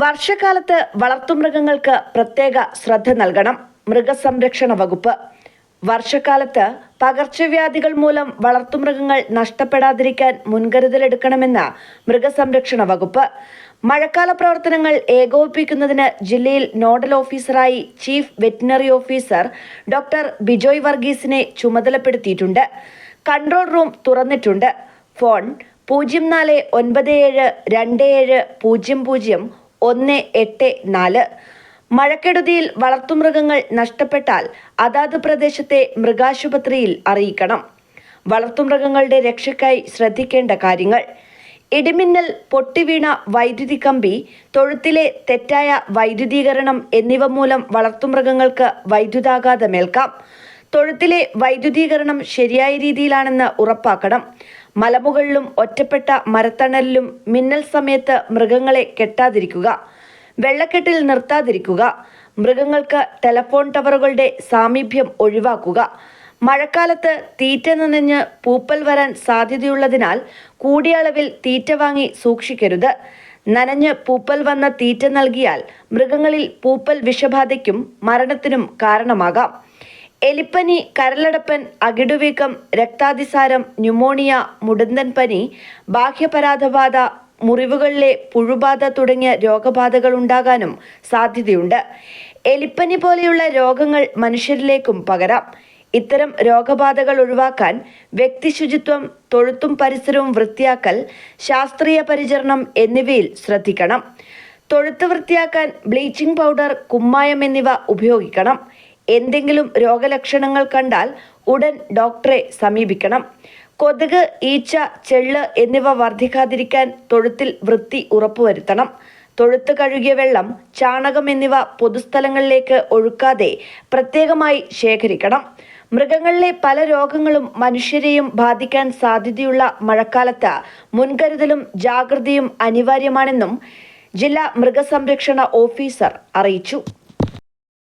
വർഷകാലത്ത് വളർത്തുമൃഗങ്ങൾക്ക് പ്രത്യേക ശ്രദ്ധ നൽകണം. മൃഗസംരക്ഷണ വകുപ്പ്. വർഷകാലത്ത് പകർച്ചവ്യാധികൾ മൂലം വളർത്തുമൃഗങ്ങൾ നഷ്ടപ്പെടാതിരിക്കാൻ മുൻകരുതലെടുക്കണമെന്ന് മൃഗസംരക്ഷണ വകുപ്പ്. മഴക്കാല പ്രവർത്തനങ്ങൾ ഏകോപിപ്പിക്കുന്നതിന് ജില്ലയിൽ നോഡൽ ഓഫീസറായി chief veterinary officer doctor Bijoy വർഗീസിനെ ചുമതലപ്പെടുത്തിയിട്ടുണ്ട്. കൺട്രോൾ റൂം തുറന്നിട്ടുണ്ട്. ഫോൺ 049727000184. മഴക്കെടുതിയിൽ വളർത്തുമൃഗങ്ങൾ നഷ്ടപ്പെട്ടാൽ അതാത് പ്രദേശത്തെ മൃഗാശുപത്രിയിൽ അറിയിക്കണം. വളർത്തുമൃഗങ്ങളുടെ രക്ഷയ്ക്കായി ശ്രദ്ധിക്കേണ്ട കാര്യങ്ങൾ: ഇടിമിന്നൽ, പൊട്ടിവീണ വൈദ്യുതി കമ്പി, തൊഴുത്തിലെ തെറ്റായ വൈദ്യുതീകരണം എന്നിവ മൂലം വളർത്തുമൃഗങ്ങൾക്ക് വൈദ്യുതാഘാതമേൽക്കാം. തൊഴുത്തിലെ വൈദ്യുതീകരണം ശരിയായ രീതിയിലാണെന്ന് ഉറപ്പാക്കണം. മലമുകളിലും ഒറ്റപ്പെട്ട മരത്തണലിലും മിന്നൽ സമയത്ത് മൃഗങ്ങളെ കെട്ടാതിരിക്കുക. വെള്ളക്കെട്ടിൽ നിർത്താതിരിക്കുക. മൃഗങ്ങൾക്ക് ടെലഫോൺ ടവറുകളുടെ സാമീപ്യം ഒഴിവാക്കുക. മഴക്കാലത്ത് തീറ്റ നനഞ്ഞ് പൂപ്പൽ വരാൻ സാധ്യതയുള്ളതിനാൽ കൂടിയ അളവിൽ തീറ്റ വാങ്ങി സൂക്ഷിക്കരുത്. നനഞ്ഞ് പൂപ്പൽ വന്ന തീറ്റ നൽകിയാൽ മൃഗങ്ങളിൽ പൂപ്പൽ വിഷബാധയ്ക്കും മരണത്തിനും കാരണമാകാം. എലിപ്പനി, കരളടപ്പൻ, അകിടുവീക്കം, രക്താതിസാരം, ന്യൂമോണിയ, മുടന്തൻ പനി, ബാഹ്യപരാധബാധ, മുറിവുകളിലെ പുഴുബാധ തുടങ്ങിയ രോഗബാധകൾ ഉണ്ടാകാനും സാധ്യതയുണ്ട്. എലിപ്പനി പോലെയുള്ള രോഗങ്ങൾ മനുഷ്യരിലേക്കും പകരാം. ഇത്തരം രോഗബാധകൾ ഒഴിവാക്കാൻ വ്യക്തിശുചിത്വം, തൊഴുത്തും പരിസരവും വൃത്തിയാക്കൽ, ശാസ്ത്രീയ പരിചരണം എന്നിവയിൽ ശ്രദ്ധിക്കണം. തൊഴുത്ത് വൃത്തിയാക്കാൻ ബ്ലീച്ചിങ് പൗഡർ, കുമ്മായം എന്നിവ ഉപയോഗിക്കണം. എന്തെങ്കിലും രോഗലക്ഷണങ്ങൾ കണ്ടാൽ ഉടൻ ഡോക്ടറെ സമീപിക്കണം. കൊതുക്, ഈച്ച, ചെള്ള് എന്നിവ വർദ്ധിക്കാതിരിക്കാൻ തൊഴുത്തിൽ വൃത്തി ഉറപ്പുവരുത്തണം. തൊഴുത്ത് കഴുകിയ വെള്ളം, ചാണകം എന്നിവ പൊതുസ്ഥലങ്ങളിലേക്ക് ഒഴുക്കാതെ പ്രത്യേകമായി ശേഖരിക്കണം. മൃഗങ്ങളിലെ പല രോഗങ്ങളും മനുഷ്യരെയും ബാധിക്കാൻ സാധ്യതയുള്ള മഴക്കാലത്ത് മുൻകരുതലും ജാഗ്രതയും അനിവാര്യമാണെന്നും ജില്ലാ മൃഗസംരക്ഷണ ഓഫീസർ അറിയിച്ചു.